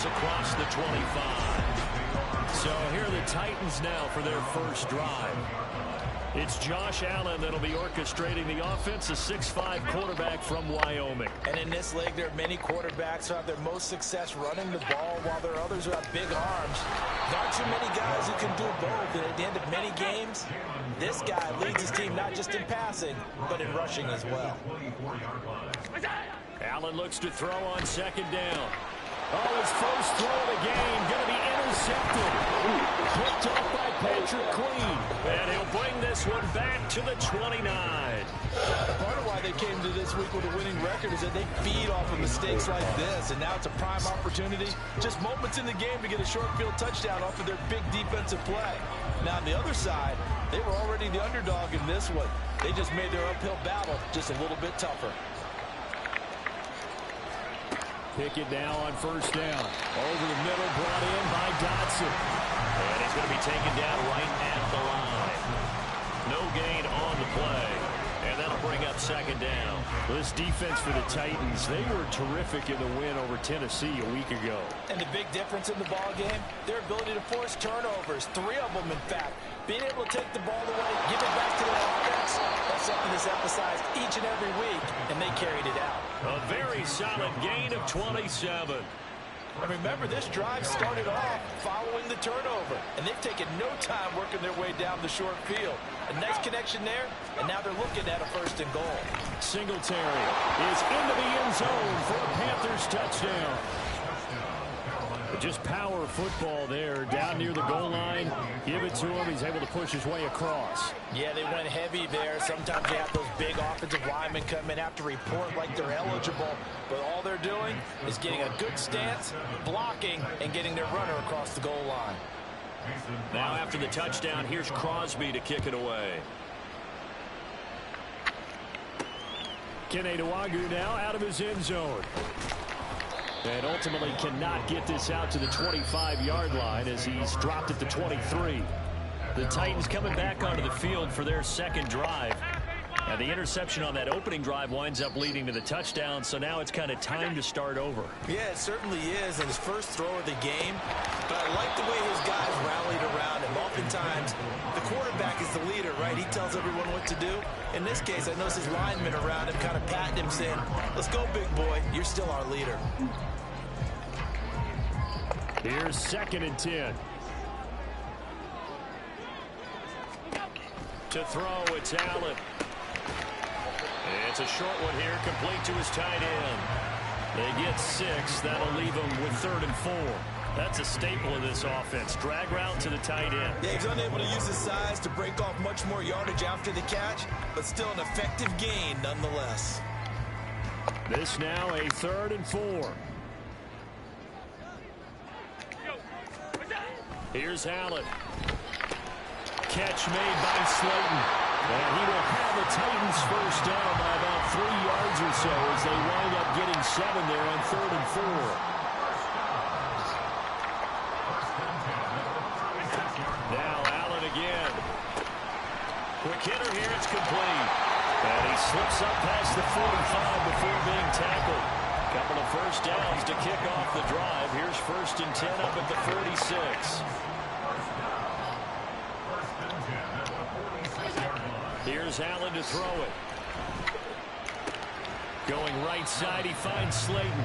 yards across the 25. So here are the Titans now for their first drive. It's Josh Allen that'll be orchestrating the offense, a 6'5" quarterback from Wyoming. And in this league, there are many quarterbacks who have their most success running the ball, while there are others who have big arms. There aren't too many guys who can do both, and at the end of many games, this guy leads his team not just in passing, but in rushing as well. Allen looks to throw on second down. Oh, his first throw of the game going to be intercepted. Picked off by Patrick Queen. And he'll bring this one back to the 29. Part of why they came to this week with a winning record is that they feed off of mistakes like this. And now it's a prime opportunity, just moments in the game, to get a short field touchdown off of their big defensive play. Now on the other side, they were already the underdog in this one. They just made their uphill battle just a little bit tougher. Pickett now on first down. Over the middle, brought in by Dotson. And he's going to be taken down right at the line. No gain on the play. And that'll bring up second down. This defense for the Titans, they were terrific in the win over Tennessee a week ago. And the big difference in the ball game, their ability to force turnovers. 3 of them, in fact. Being able to take the ball away, give it back to their offense, that's something that's emphasized each and every week, and they carried it out. A very solid gain of 27. And remember, this drive started off following the turnover, and they've taken no time working their way down the short field. A nice connection there, and now they're looking at a first and goal. Singletary is into the end zone for a Panthers touchdown. Just power football there, down near the goal line. Give it to him. He's able to push his way across. Yeah, they went heavy there. Sometimes you have those big offensive linemen come in, have to report like they're eligible. But all they're doing is getting a good stance, blocking, and getting their runner across the goal line. Now after the touchdown, here's Crosby to kick it away. Kene Nwangwu now out of his end zone. And ultimately cannot get this out to the 25-yard line as he's dropped at the 23. The Titans coming back onto the field for their second drive. And the interception on that opening drive winds up leading to the touchdown, so now it's kind of time to start over. Yeah, it certainly is, and his first throw of the game. But I like the way his guys rallied around him. Oftentimes, the quarterback is the leader, right? He tells everyone what to do. In this case, I noticed his linemen around him kind of patting him, saying, "Let's go, big boy. You're still our leader." Here's 2nd and 10. To throw, it's Allen. It's a short one here, complete to his tight end. They get 6. That'll leave them with 3rd and 4. That's a staple of this offense. Drag route to the tight end. Yeah, he's unable to use his size to break off much more yardage after the catch, but still an effective gain nonetheless. This now a 3rd and 4. Here's Allen. Catch made by Slayton. And he will have the Titans first down by about 3 yards or so as they wind up getting 7 there on 3rd and 4. Now Allen again. Quick hitter here, it's complete. And he slips up past the 45 before being tackled. Couple of first downs to kick off the drive. Here's 1st and 10 up at the 46. Here's Allen to throw it. Going right side, he finds Slayton.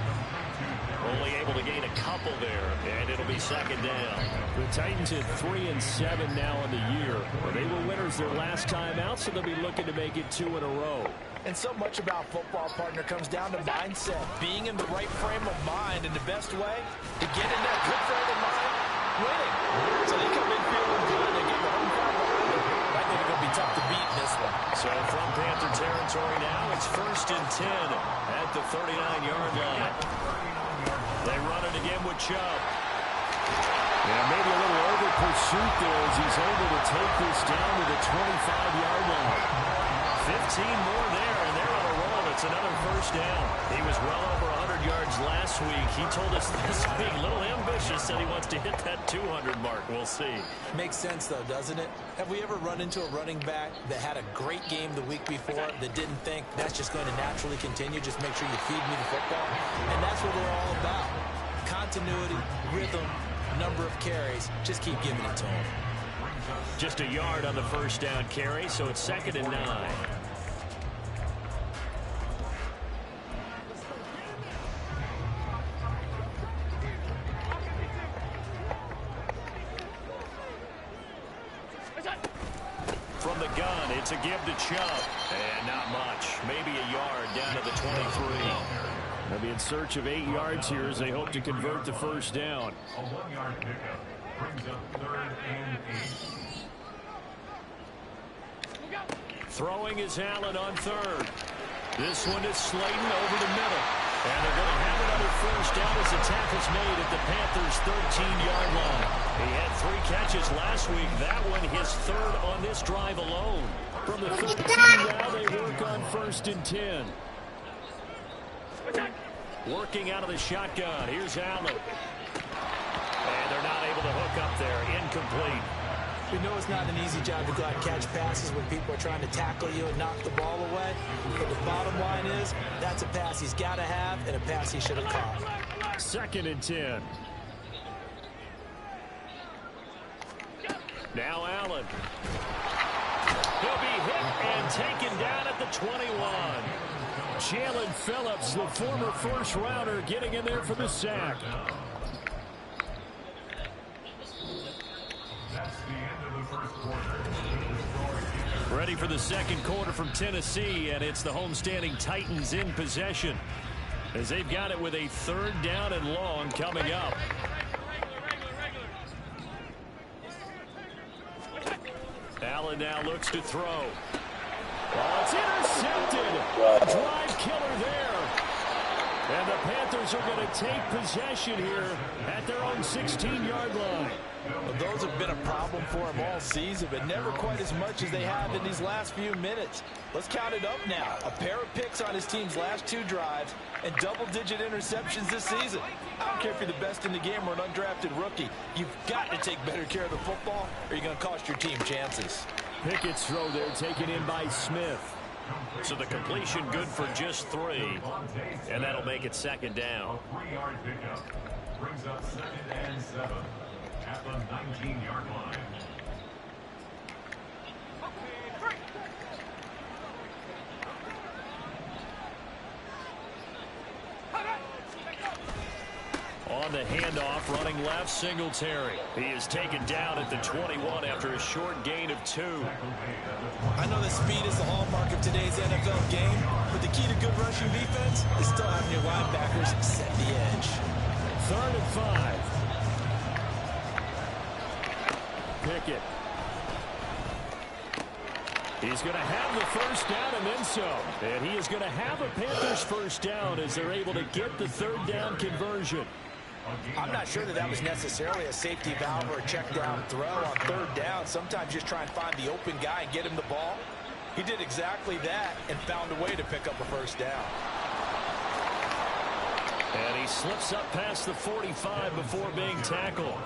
Only able to gain a couple there, and it'll be 2nd down. The Titans at 3-7 now in the year. They were winners their last time out, so they'll be looking to make it 2 in a row. And so much about football, partner, comes down to mindset. Being in the right frame of mind, and the best way to get in that good frame of mind, winning. So they come in feeling good. They get the home crowd behind them. I think it's going to be tough to beat in this one. So from Panther territory now, it's 1st and 10 at the 39-yard line. They run it again with Chubb. Yeah, maybe a little over pursuit there as he's able to take this down to the 25-yard line. 15 more there, and they're on a roll. It's another first down. He was well over 100 yards last week. He told us this week, a little ambitious, said he wants to hit that 200 mark. We'll see. Makes sense, though, doesn't it? Have we ever run into a running back that had a great game the week before that didn't think that's just going to naturally continue? Just make sure you feed me the football. And that's what we're all about. continuity, rhythm, number of carries. Just keep giving it to him. Just a yard on the first down carry, so it's 2nd and 9. From the gun, it's a give to Chubb. And not much. Maybe a yard down to the 23. They'll be in search of 8 yards here as they hope to convert the first down. A 1-yard pickup brings up 3rd and 8. Throwing is Allen on 3rd. This one is Slayton over the middle. And they're going to have another first down as the tackle's made at the Panthers' 13-yard line. He had 3 catches last week. That one his 3rd on this drive alone. From the 13 now they work on 1st and 10. Working out of the shotgun. Here's Allen. And they're not able to hook up there. Incomplete. We know it's not an easy job to go out and catch passes when people are trying to tackle you and knock the ball away. But the bottom line is, that's a pass he's got to have and a pass he should have caught. 2nd and 10. Now Allen. He'll be hit and taken down at the 21. Jalen Phillips, the former first-rounder, getting in there for the sack. That's the end of the first quarter. Ready for the second quarter from Tennessee, and it's the homestanding Titans in possession as they've got it with a 3rd down and long coming up. Allen now looks to throw. Oh, it's intercepted. A drive killer there. And the Panthers are going to take possession here at their own 16-yard line. Well, those have been a problem for him all season, but never quite as much as they have in these last few minutes. Let's count it up now. A pair of picks on his team's last 2 drives and double-digit interceptions this season. I don't care if you're the best in the game or an undrafted rookie. You've got to take better care of the football or you're going to cost your team chances. Pickett's throw there taken in by Smith. So the completion good for just 3, and that'll make it 2nd down. A 3-yard pickup brings up 2nd and 7 at the 19-yard line. On the handoff, running left, Singletary. He is taken down at the 21 after a short gain of 2. I know that speed is the hallmark of today's NFL game, but the key to good rushing defense is still having your linebackers set the edge. 3rd and 5. Pickett. He's going to have the first down and then some. And he is going to have a Panthers first down as they're able to get the 3rd down conversion. I'm not sure that was necessarily a safety valve or a check down throw on 3rd down. Sometimes just try and find the open guy and get him the ball. He did exactly that and found a way to pick up a first down. And he slips up past the 45 before being tackled.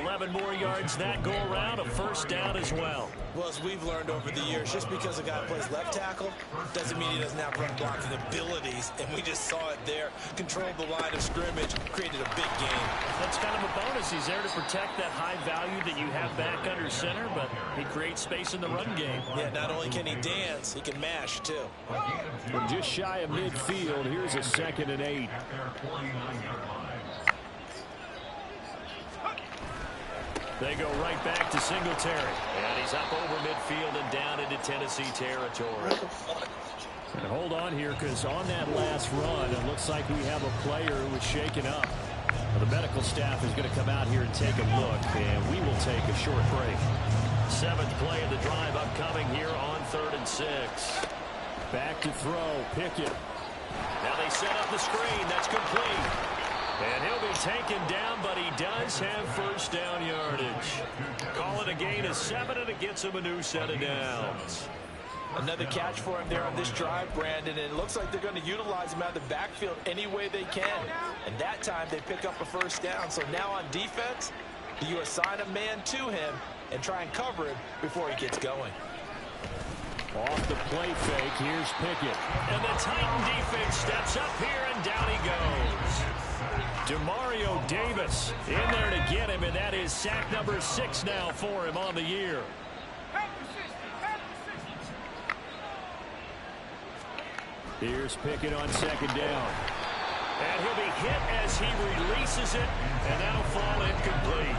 11 more yards that go around, a first down as well. Well, as we've learned over the years, just because a guy plays left tackle doesn't mean he doesn't have run blocking abilities, and we just saw it there. Controlled the line of scrimmage, created a big game. That's kind of a bonus. He's there to protect that high value that you have back under center, but he creates space in the run game. Yeah, not only can he dance, he can mash, too. From just shy of midfield, here's a 2nd and 8. At their 49-yard line. They go right back to Singletary. And he's up over midfield and down into Tennessee territory. And hold on here, because on that last run, it looks like we have a player who was shaken up. Well, the medical staff is going to come out here and take a look, and we will take a short break. 7th play of the drive upcoming here on 3rd and 6. Back to throw, Pickett. Now they set up the screen. That's complete. And he'll be taken down, but he does have first down yardage. Call it a gain of 7, and it gets him a new set of downs. Another catch for him there on this drive, Brandon, and it looks like they're going to utilize him out of the backfield any way they can. And that time they pick up a first down. So now on defense, you assign a man to him and try and cover him before he gets going. Off the play fake, here's Pickett. And the Titan defense steps up here, and down he goes. Demario Davis in there to get him, and that is sack number 6 now for him on the year. Here's Pickett on second down. And he'll be hit as he releases it, and that'll fall incomplete.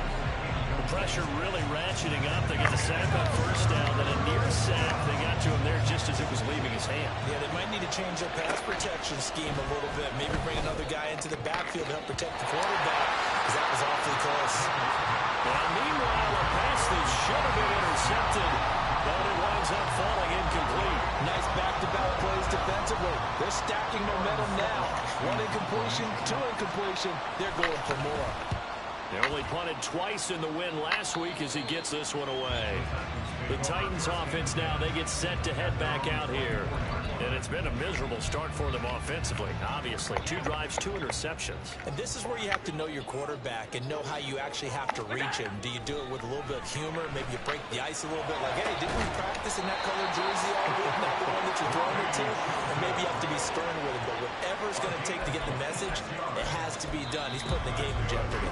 The pressure really ratcheting up. They get the sack on first down, then a near sack. They got to him there just as it was leaving his hand. Yeah, they might need to change their pass protection scheme a little bit. Maybe bring another guy into the backfield to help protect the quarterback, because that was awfully close. And meanwhile, a pass that should have been intercepted, but it winds up falling incomplete. Nice back-to-back plays defensively. They're stacking momentum now. 1 incompletion, 2 incompletion. They're going for more. They only punted twice in the win last week as he gets this one away. The Titans offense now, they get set to head back out here. And it's been a miserable start for them offensively, obviously. 2 drives, 2 interceptions. And this is where you have to know your quarterback and know how you actually have to reach him. Do you do it with a little bit of humor? Maybe you break the ice a little bit, like, hey, didn't we practice in that colored jersey all week? Not the one that you're throwing it to? Or maybe you have to be stern with him. But whatever it's going to take to get the message, it has to be done. He's putting the game in jeopardy.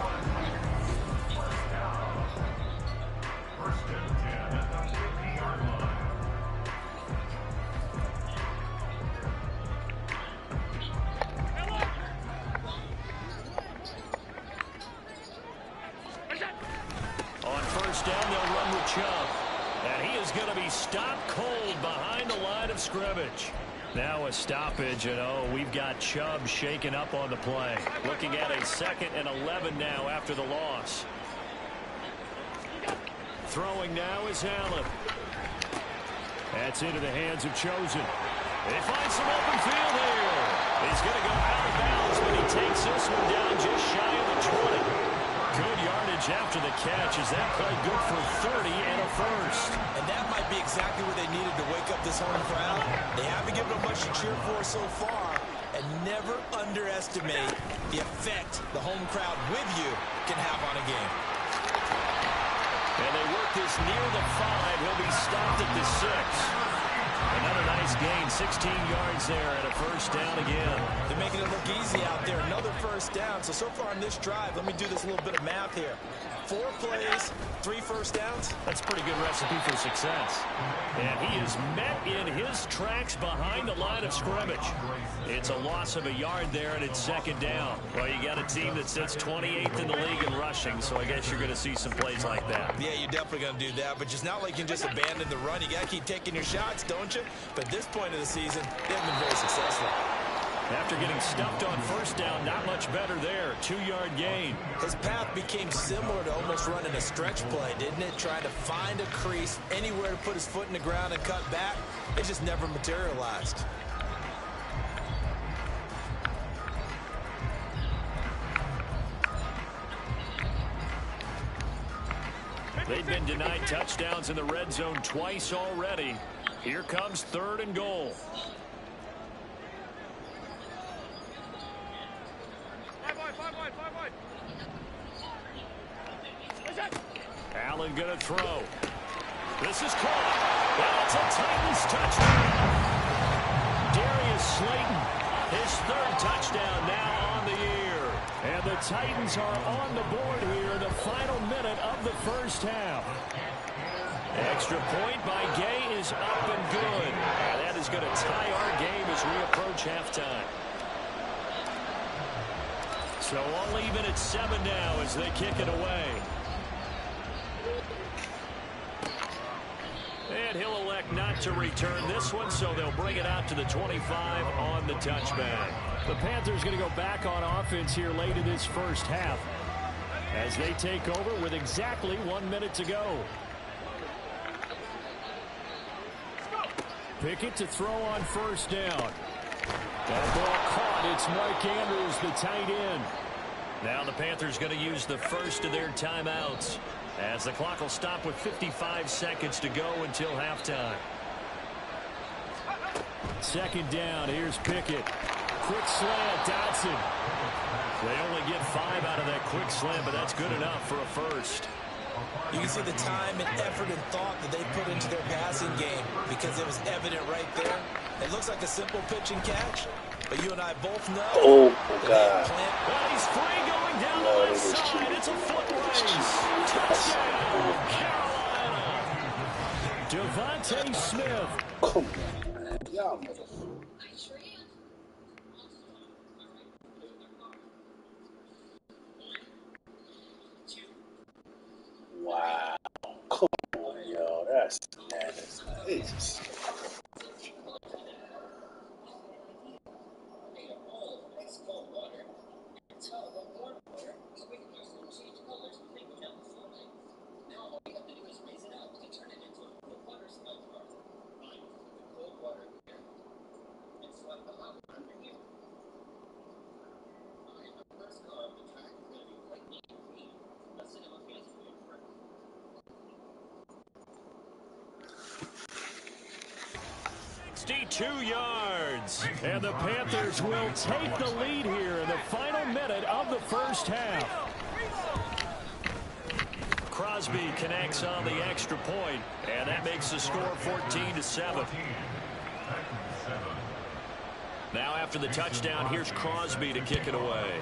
First and 10 at the 50-yard line. On first down, they'll run with Chubb. And he is going to be stopped cold behind the line of scrimmage. Now a stoppage, and we've got Chubb shaken up on the play. Looking at a 2nd and 11 now after the loss. Throwing now is Allen. That's into the hands of Chosen. They find some open field here. He's going to go out of bounds, but he takes this one down just shy of the 20. Good yardage after the catch. Is that play good for 30 and a first? And that might be exactly what they needed to wake up this home crowd. They haven't given them much to cheer for so far. And never underestimate the effect the home crowd with you can have on a game. And they work this near the 5. He'll be stopped at the 6. Another nice gain, 16 yards there, and a first down again. They're making it look easy out there. Another first down. So far on this drive, let me do this little bit of math here. 4 plays, 3 first downs. That's a pretty good recipe for success. And he is met in his tracks behind the line of scrimmage. It's a loss of a yard there, and it's 2nd down. Well, you got a team that sits 28th in the league in rushing, so I guess you're going to see some plays like that. Yeah, you're definitely going to do that, but it's not like you can just abandon the run. You got to keep taking your shots, don't you? But at this point of the season, they've been very successful. After getting stuffed on first down, not much better there. 2-yard gain. His path became similar to almost running a stretch play, didn't it? Trying to find a crease, anywhere to put his foot in the ground and cut back. It just never materialized. They've been denied touchdowns in the red zone twice already. Here comes 3rd and goal. Allen going to throw. This is caught. That's a Titans touchdown. Darius Slayton, his 3rd touchdown now on the year. And the Titans are on the board here, the final minute of the first half. Extra point by Gay is up and good. And that is going to tie our game as we approach halftime. So all even at 7 now as they kick it away. And he'll elect not to return this one, so they'll bring it out to the 25 on the touchback. The Panthers going to go back on offense here late in this first half as they take over with exactly 1 minute to go. Pickett to throw on first down. That ball caught. It's Mark Andrews, the tight end. Now the Panthers going to use the first of their timeouts as the clock will stop with 55 seconds to go until halftime. 2nd down. Here's Pickett. Quick slant, Dotson. They only get 5 out of that quick slant, but that's good enough for a first. You can see the time and effort and thought that they put into their passing game because it was evident right there. It looks like a simple pitch and catch, but you and I both know. Oh, God. Well, he's free going down the left side. It's a foot race. Touchdown, Carolina. Devontae Smith. Come on, man. Y'all motherfuckers. Wow. Come on, yo. That's madness. Jesus. Yards, and the Panthers will take the lead here in the final minute of the first half. Crosby connects on the extra point, and that makes the score 14-7. Now after the touchdown, here's Crosby to kick it away.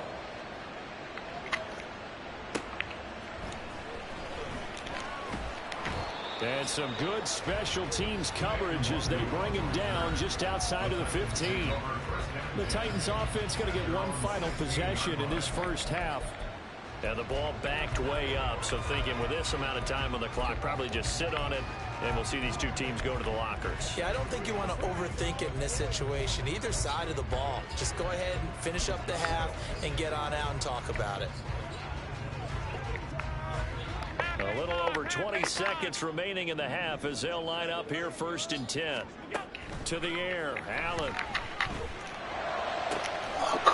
And some good special teams coverage as they bring him down just outside of the 15. The Titans offense going to get one final possession in this first half. And the ball backed way up, so thinking with this amount of time on the clock, probably just sit on it, and we'll see these two teams go to the lockers. Yeah, I don't think you want to overthink it in this situation. Either side of the ball. Just go ahead and finish up the half and get on out and talk about it. A little over 20 seconds remaining in the half as they'll line up here 1st and 10. To the air, Allen.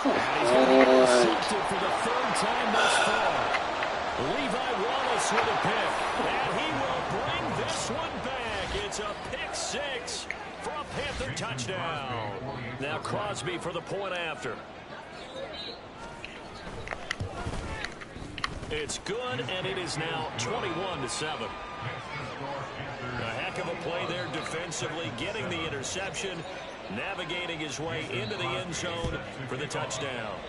And he's going to be intercepted for the 3rd time thus far. Levi Wallace with a pick. And he will bring this one back. It's a pick 6 for a Panther touchdown. Now Crosby for the point after. It's good, and it is now 21-7. A heck of a play there defensively, getting the interception, navigating his way into the end zone for the touchdown.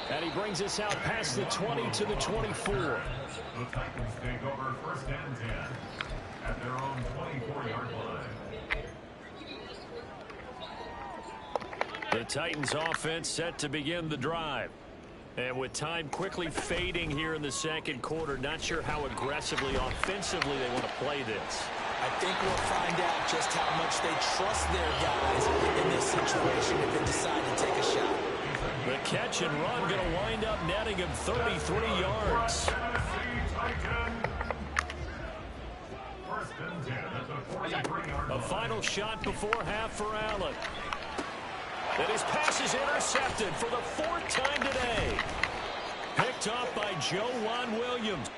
And he brings us out past the 20 to the 24. The Titans take over 1st and 10 at their own 24-yard line. The Titans offense set to begin the drive. And with time quickly fading here in the second quarter, not sure how aggressively, offensively they want to play this. I think we'll find out just how much they trust their guys in this situation if they decide to take a shot. The catch and run going to wind up netting him 33 yards. A final shot before half for Allen. And his pass is intercepted for the 4th time today. Picked off by Joejuan Williams.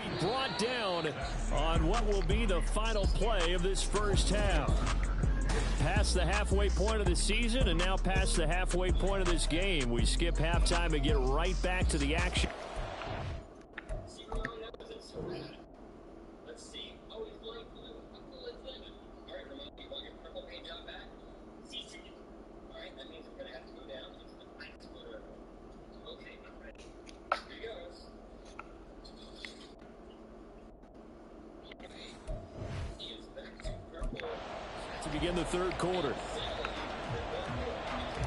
He brought down on what will be the final play of this first half. Past the halfway point of the season and now past the halfway point of this game. We skip halftime and get right back to the action. Begin the 3rd quarter.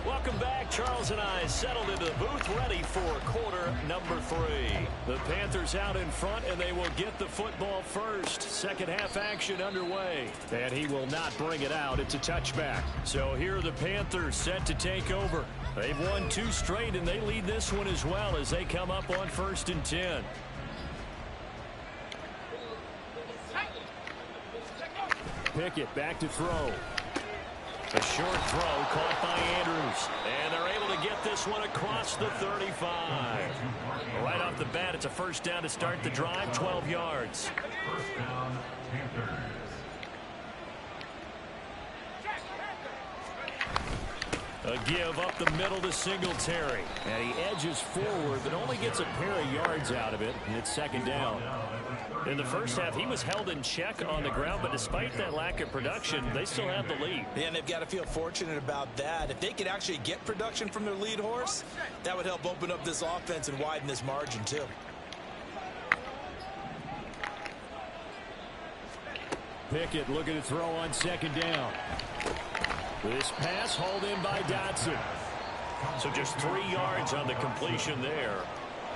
Welcome back. Charles and I settled into the booth, ready for quarter number 3. The Panthers out in front, and they will get the football first. Second half action underway. And he will not bring it out. It's a touchback. So here are the Panthers set to take over. They've won 2 straight, and they lead this one as well as they come up on 1st and 10. Pickett back to throw. A short throw caught by Andrews. And they're able to get this one across the 35. Right off the bat, it's a first down to start the drive, 12 yards. First down, Panthers. A give up the middle to Singletary. And he edges forward, but only gets a pair of yards out of it. And it's second down. In the first half, he was held in check on the ground, but despite that lack of production, they still have the lead. Yeah, and they've got to feel fortunate about that. If they could actually get production from their lead horse, that would help open up this offense and widen this margin, too. Pickett looking to throw on second down. This pass hauled in by Dotson. So just 3 yards on the completion there.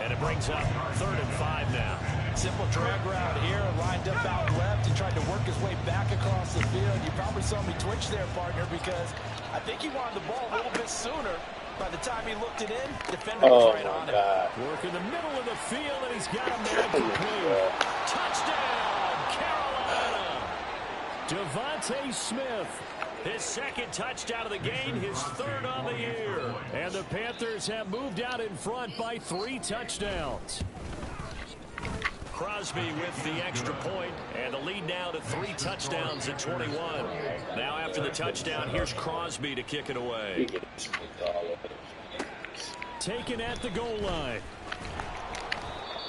And it brings up 3rd and 5 now. Simple drag route here, lined up out left and tried to work his way back across the field. You probably saw me twitch there, partner, because I think he wanted the ball a little bit sooner. By the time he looked it in, defender was right on it. Work in the middle of the field, and he's got a man complete. Touchdown, Carolina! Devontae Smith. His 2nd touchdown of the game, his 3rd on the year. And the Panthers have moved out in front by 3 touchdowns. Crosby with the extra point, and the lead now to 3 touchdowns at 21. Now after the touchdown, here's Crosby to kick it away. Taken at the goal line.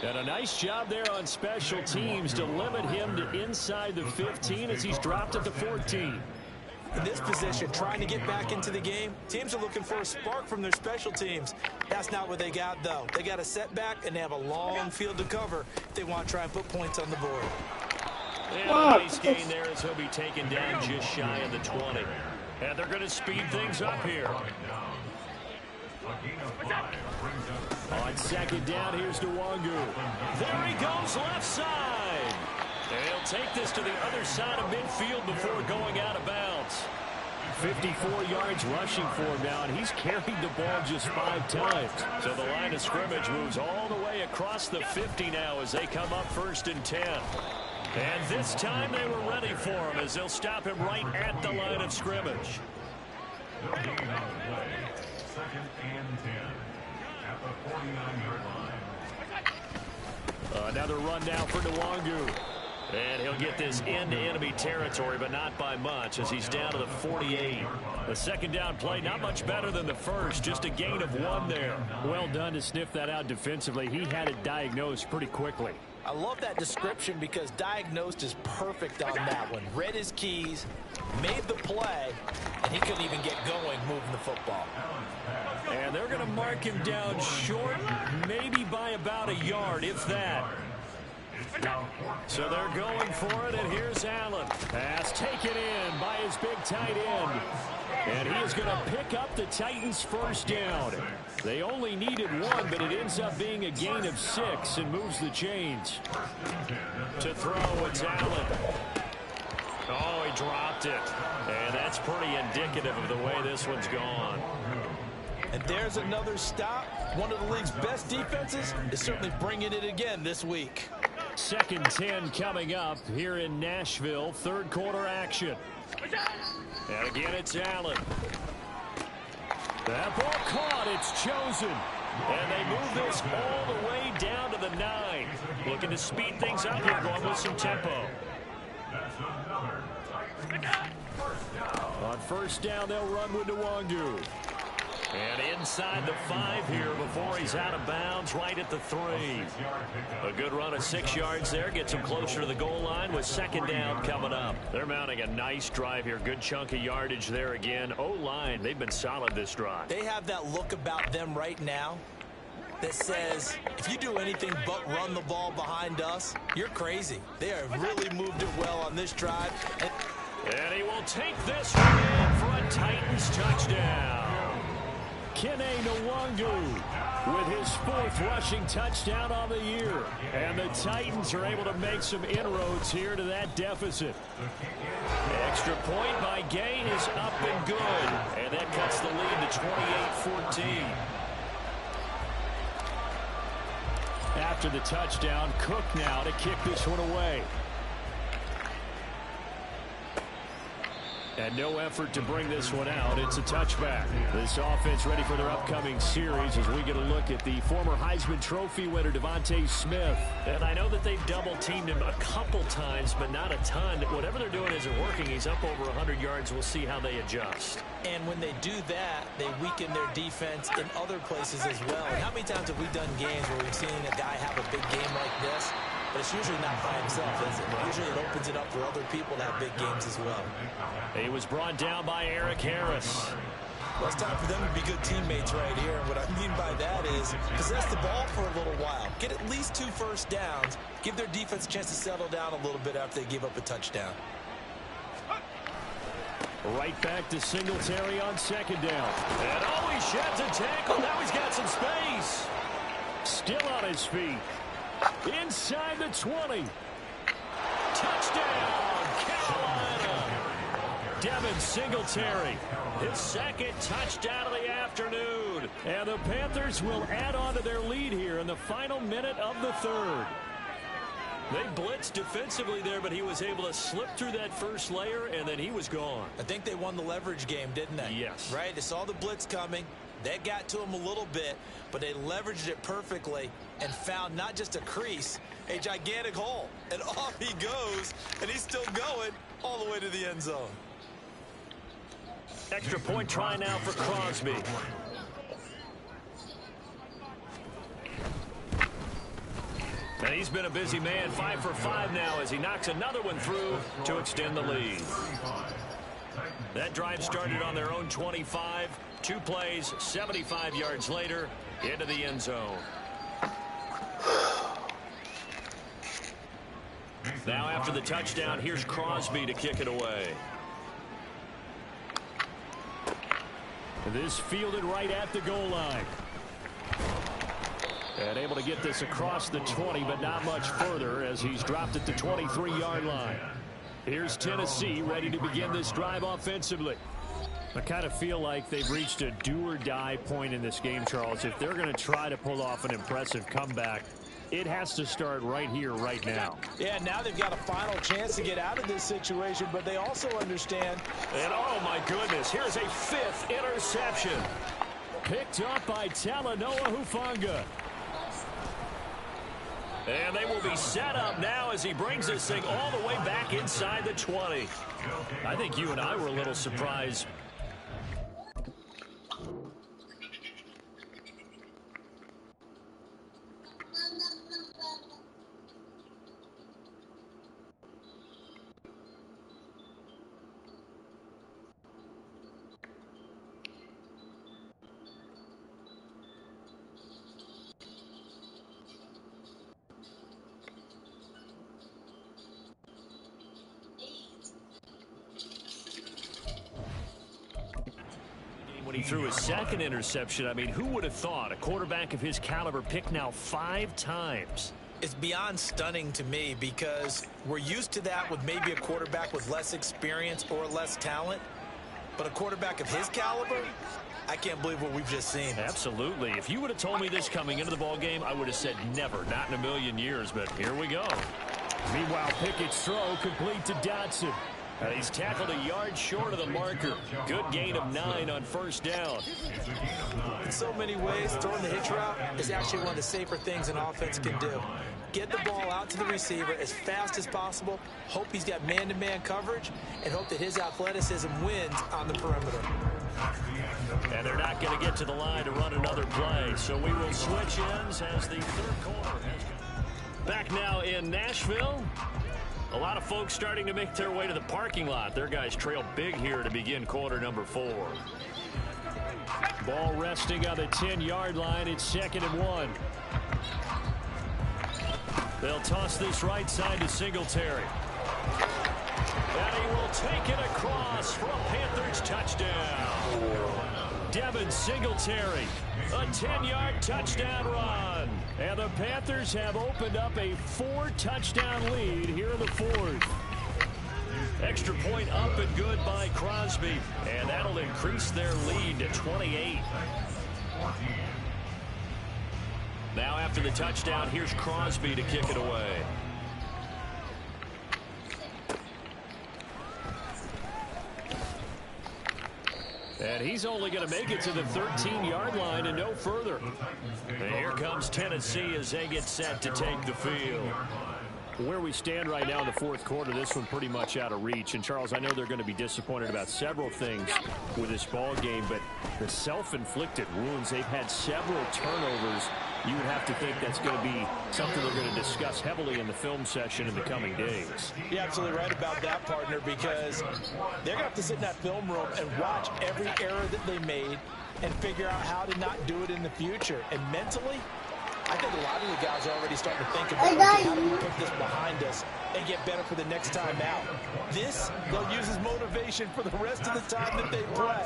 And a nice job there on special teams to limit him to inside the 15 as he's dropped at the 14. In this position, trying to get back into the game, teams are looking for a spark from their special teams. That's not what they got, though. They got a setback, and they have a long field to cover if they want to try and put points on the board. And a nice gain there as he'll be taken down just shy of the 20. And they're going to speed things up here. On second down, here's Nwangu. There he goes left side. And he'll take this to the other side of midfield before going out of bounds. 54 yards rushing for him now, and he's carried the ball just 5 times. So the line of scrimmage moves all the way across the 50 now as they come up 1st and 10. And this time they were ready for him as they'll stop him right at the line of scrimmage. 2nd and 10 at the 49-yard line. Another run now for Nwangu. And he'll get this into enemy territory, but not by much as he's down to the 48. The 2nd down play, not much better than the first, just a gain of 1 there. Well done to sniff that out defensively. He had it diagnosed pretty quickly. I love that description because diagnosed is perfect on that one. Read his keys, made the play, and he couldn't even get going moving the football. And they're going to mark him down short, maybe by about a yard, if that. So they're going for it, and here's Allen. Pass taken in by his big tight end. And he is going to pick up the Titans' 1st down. They only needed 1, but it ends up being a gain of 6 and moves the chains. To throw, it's Allen. Oh, he dropped it. And that's pretty indicative of the way this one's gone. And there's another stop. One of the league's best defenses is certainly bringing it again this week. 2nd and 10 coming up here in Nashville. 3rd quarter action. And again, it's Allen. That ball caught. It's chosen. And they move this all the way down to the 9. Looking to speed things up here, going with some tempo. On 1st down, they'll run with Nwangu. And inside the 5 here before he's out of bounds, right at the 3. A good run of 6 yards there. Gets him closer to the goal line with 2nd down coming up. They're mounting a nice drive here. Good chunk of yardage there again. O-line, they've been solid this drive. They have that look about them right now that says, if you do anything but run the ball behind us, you're crazy. They have really moved it well on this drive. And he will take this one in for a Titans touchdown. Kene Nwangu with his 4th rushing touchdown on the year. And the Titans are able to make some inroads here to that deficit. Extra point by Gain is up and good. And that cuts the lead to 28-14. After the touchdown, Cook now to kick this one away. And no effort to bring this one out. It's a touchback. This offense ready for their upcoming series as we get a look at the former Heisman Trophy winner, Devontae Smith. And I know that they've double-teamed him a couple times, but not a ton. Whatever they're doing isn't working. He's up over 100 yards. We'll see how they adjust. And when they do that, they weaken their defense in other places as well. And how many times have we done games where we've seen a guy have a big game like this? But it's usually not by himself, is it? Usually it opens it up for other people to have big games as well. He was brought down by Eric Harris. Well, it's time for them to be good teammates right here. And what I mean by that is possess the ball for a little while. Get at least 2 first downs. Give their defense a chance to settle down a little bit after they give up a touchdown. Right back to Singletary on second down. And oh, he sheds a tackle. Now he's got some space. Still on his feet. Inside the 20. Touchdown, Carolina. Devin Singletary, his second touchdown of the afternoon. And the Panthers will add on to their lead here in the final minute of the third. They blitzed defensively there, but he was able to slip through that first layer, and then he was gone. I think they won the leverage game, didn't they? Yes. Right? They saw the blitz coming. That got to him a little bit, but they leveraged it perfectly and found not just a crease, a gigantic hole. And off he goes, and he's still going all the way to the end zone. Extra point try now for Crosby. And he's been a busy man, 5 for 5 now as he knocks another one through to extend the lead. That drive started on their own 25. 2 plays, 75 yards later, into the end zone. Now after the touchdown, here's Crosby to kick it away. This fielded right at the goal line. And able to get this across the 20, but not much further as he's dropped at the 23-yard line. Here's Tennessee ready to begin this drive offensively. I kind of feel like they've reached a do-or-die point in this game, Charles. If they're going to try to pull off an impressive comeback, it has to start right here, right now. Yeah, now they've got a final chance to get out of this situation, but they also understand. And, oh, my goodness, here's a 5th interception. Picked up by Talanoa Hufanga. And they will be set up now as he brings this thing all the way back inside the 20. I think you and I were a little surprised. When he threw his second interception, I mean, who would have thought a quarterback of his caliber picked now 5 times? It's beyond stunning to me because we're used to that with maybe a quarterback with less experience or less talent. But a quarterback of his caliber, I can't believe what we've just seen. Absolutely. If you would have told me this coming into the ballgame, I would have said never, not in a million years, but here we go. Meanwhile, Pickett's throw complete to Dotson. He's tackled a yard short of the marker. Good gain of 9 on first down. In so many ways, throwing the hitch route is actually one of the safer things an offense can do. Get the ball out to the receiver as fast as possible, hope he's got man-to-man coverage, and hope that his athleticism wins on the perimeter. And they're not going to get to the line to run another play, so we will switch ends as the third quarter has come. Back now in Nashville. A lot of folks starting to make their way to the parking lot. Their guys trail big here to begin quarter number 4. Ball resting on the 10-yard line. It's 2nd and 1. They'll toss this right side to Singletary. And he will take it across for a Panthers touchdown. Devin Singletary, a 10-yard touchdown run. And the Panthers have opened up a 4-touchdown lead here in the 4th. Extra point up and good by Crosby. And that'll increase their lead to 28. Now after the touchdown, here's Crosby to kick it away. And he's only going to make it to the 13-yard line and no further. And here comes Tennessee as they get set to take the field. Where we stand right now in the fourth quarter, this one pretty much out of reach. And, Charles, I know they're going to be disappointed about several things with this ball game, but the self-inflicted wounds, they've had several turnovers. You would have to think that's going to be something they're going to discuss heavily in the film session in the coming days. You're absolutely right about that, partner, because they're going to have to sit in that film room and watch every error that they made and figure out how to not do it in the future. And mentally, I think a lot of the guys are already starting to think about, okay, how do we put this behind us and get better for the next time out. This, they'll use as motivation for the rest of the time that they play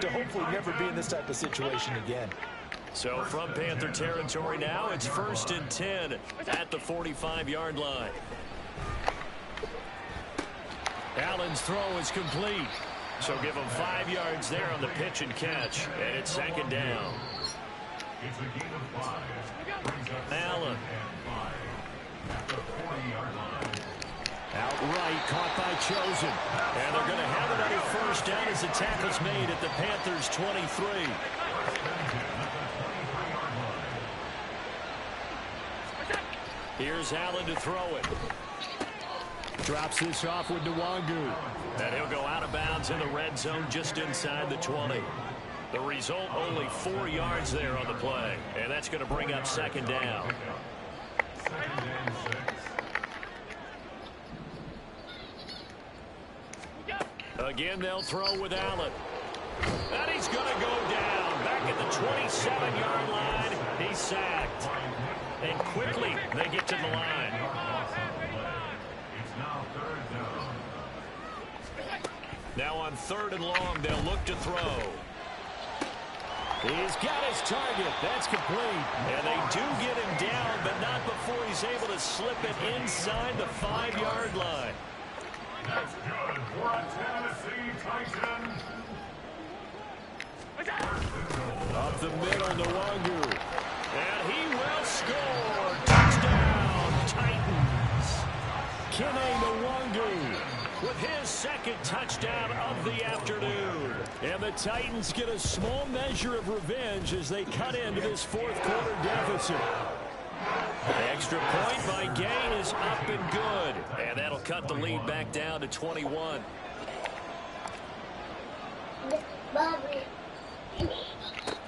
to hopefully never be in this type of situation again. So from Panther territory now, it's 1st and 10 at the 45-yard line. Allen's throw is complete. So give him 5 yards there on the pitch and catch. And it's 2nd down. It's a gain of 5. Allen. At the 40-yard line. Outright caught by Chosen. And they're going to have another first down as the tackle's made at the Panthers' 23. Here's Allen to throw it. Drops this off with Nwangu. And he'll go out of bounds in the red zone just inside the 20. The result, only 4 yards there on the play. And that's going to bring up 2nd down. 2nd and 6. Again, they'll throw with Allen. And he's going to go down. Back at the 27-yard line. He's sacked. And quickly, they get to the line. It's now 3rd down. Now on 3rd and long, they'll look to throw. He's got his target. That's complete. And they do get him down, but not before he's able to slip it inside the 5-yard line. That's good for a Tennessee Titan. Up the middle, Nwangu. And he will score. Touchdown, Titans. Kene Nwangu with his 2nd touchdown of the afternoon. And the Titans get a small measure of revenge as they cut into this 4th quarter deficit. The extra point by Gain is up and good. And that'll cut the lead back down to 21.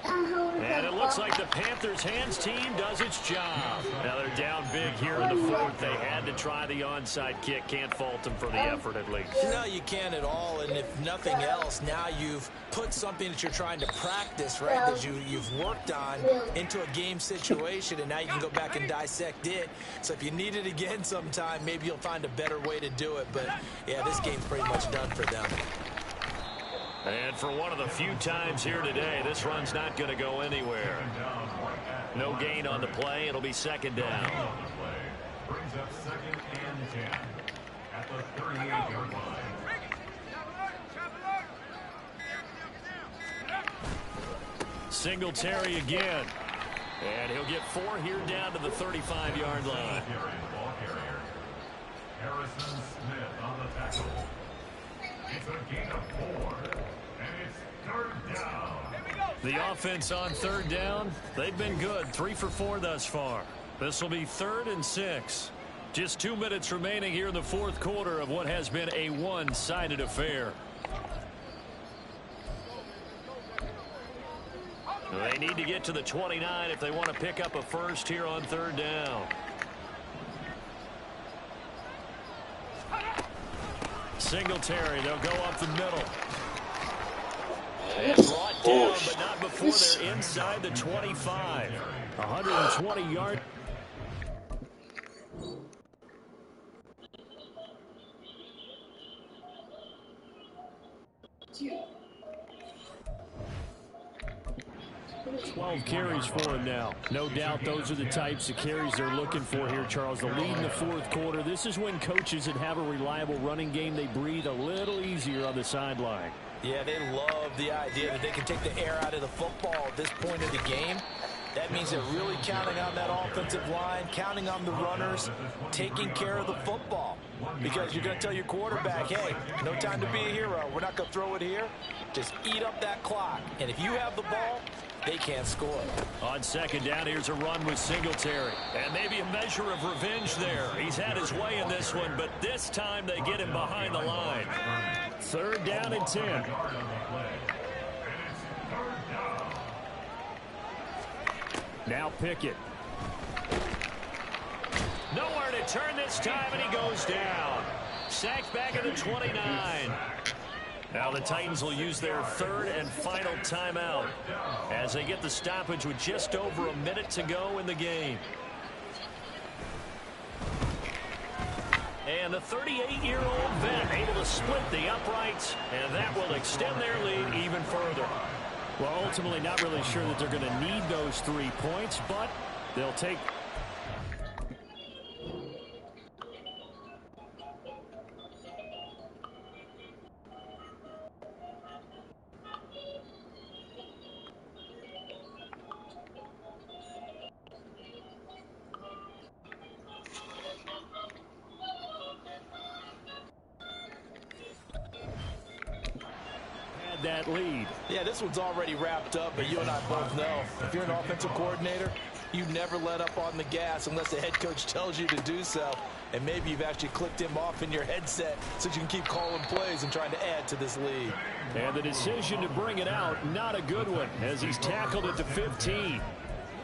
And it looks like the Panthers' hands team does its job. Now they're down big here in the 4th. They had to try the onside kick. Can't fault them for the effort at least. No, you can't at all. And if nothing else, now you've put something that you're trying to practice, right, that you've worked on into a game situation, and now you can go back and dissect it. So if you need it again sometime, maybe you'll find a better way to do it. But, yeah, this game's pretty much done for them. And for one of the few times here today, this run's not going to go anywhere. No gain on the play. It'll be 2nd down. Brings up 2nd and 10 at the 38-yard line. Singletary again. And he'll get 4 here down to the 35-yard line. Ball carrier. Harrison Smith on the tackle. It's a gain of 4. And it's 3rd down. The offense on 3rd down, they've been good. 3 for 4 thus far. This will be 3rd and 6. Just 2 minutes remaining here in the 4th quarter of what has been a one-sided affair. They need to get to the 29 if they want to pick up a first here on 3rd down. Singletary, they'll go up the middle. And brought down, but not before they're inside the 25. 120 yards. Yeah. 12 carries for him now. No doubt those are the types of carries they're looking for here, Charles. The lead in the 4th quarter. This is when coaches that have a reliable running game, they breathe a little easier on the sideline. Yeah, they love the idea that they can take the air out of the football at this point of the game. That means they're really counting on that offensive line, counting on the runners, taking care of the football. Because you're going to tell your quarterback, hey, no time to be a hero. We're not going to throw it here. Just eat up that clock. And if you have the ball, they can't score. On second down, here's a run with Singletary. And maybe a measure of revenge there. He's had his way in this one, but this time they get him behind the line. Third down and 10. Now Pickett. Nowhere to turn this time, and he goes down. Sacked back at the 29. Now the Titans will use their third and final timeout as they get the stoppage with just over a minute to go in the game. And the 38-year-old vet able to split the uprights, and that will extend their lead even further. Well, ultimately not really sure that they're going to need those 3 points, but they'll take. That lead. Yeah, this one's already wrapped up, but you and I both know if you're an offensive coordinator, you never let up on the gas unless the head coach tells you to do so. And maybe you've actually clicked him off in your headset so you can keep calling plays and trying to add to this lead. And the decision to bring it out, not a good one, as he's tackled at the 15.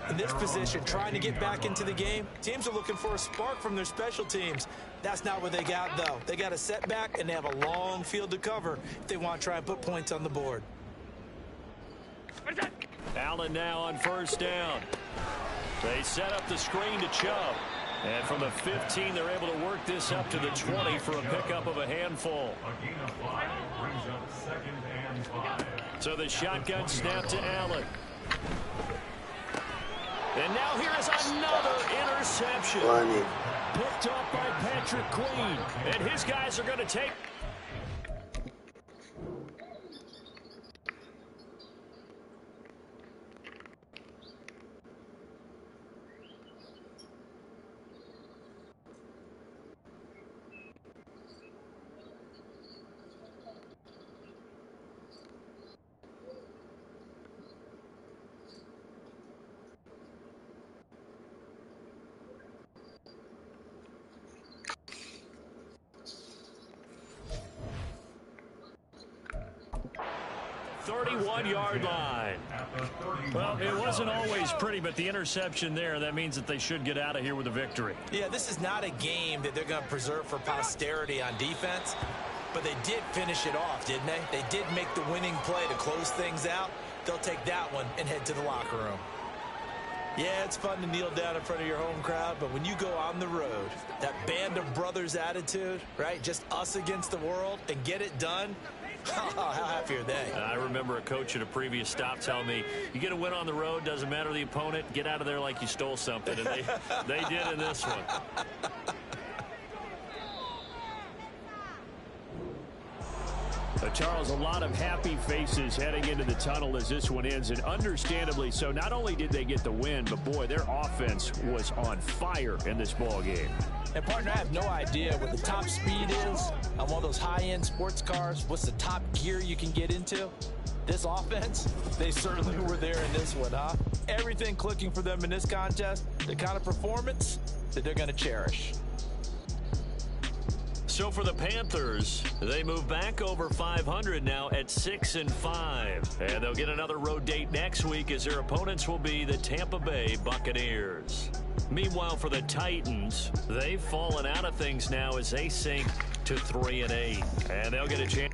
In this position, trying to get back into the game, teams are looking for a spark from their special teams. That's not what they got, though. They got a setback, and they have a long field to cover if they want to try and put points on the board. Allen now on first down. They set up the screen to Chubb. And from the 15, they're able to work this up to the 20 for a pickup of a handful. A gain of 5 brings up 2nd and 5. So the shotgun snap to Allen. And now here is another interception. Picked up by Patrick Queen. And his guys are going to take. Yard line. Well, it wasn't always pretty, but the interception there, that means that they should get out of here with a victory. Yeah, this is not a game that they're going to preserve for posterity on defense, but they did finish it off, didn't they? They did make the winning play to close things out. They'll take that one and head to the locker room. Yeah, it's fun to kneel down in front of your home crowd, but when you go on the road, that band of brothers attitude, right? Just us against the world and get it done. How happy are they? I remember a coach at a previous stop telling me, you get a win on the road, doesn't matter the opponent, get out of there like you stole something. And they did in this one. Charles, a lot of happy faces heading into the tunnel as this one ends, and understandably so. Not only did they get the win, but boy, their offense was on fire in this ball game. And partner, I have no idea what the top speed is on one of those high-end sports cars. What's the top gear you can get into? This offense, they certainly were there in this one, huh? Everything clicking for them in this contest, the kind of performance that they're going to cherish. So for the Panthers, they move back over 500 now at 6-5. And they'll get another road date next week as their opponents will be the Tampa Bay Buccaneers. Meanwhile, for the Titans, they've fallen out of things now as they sink to 3-8. And they'll get a chance.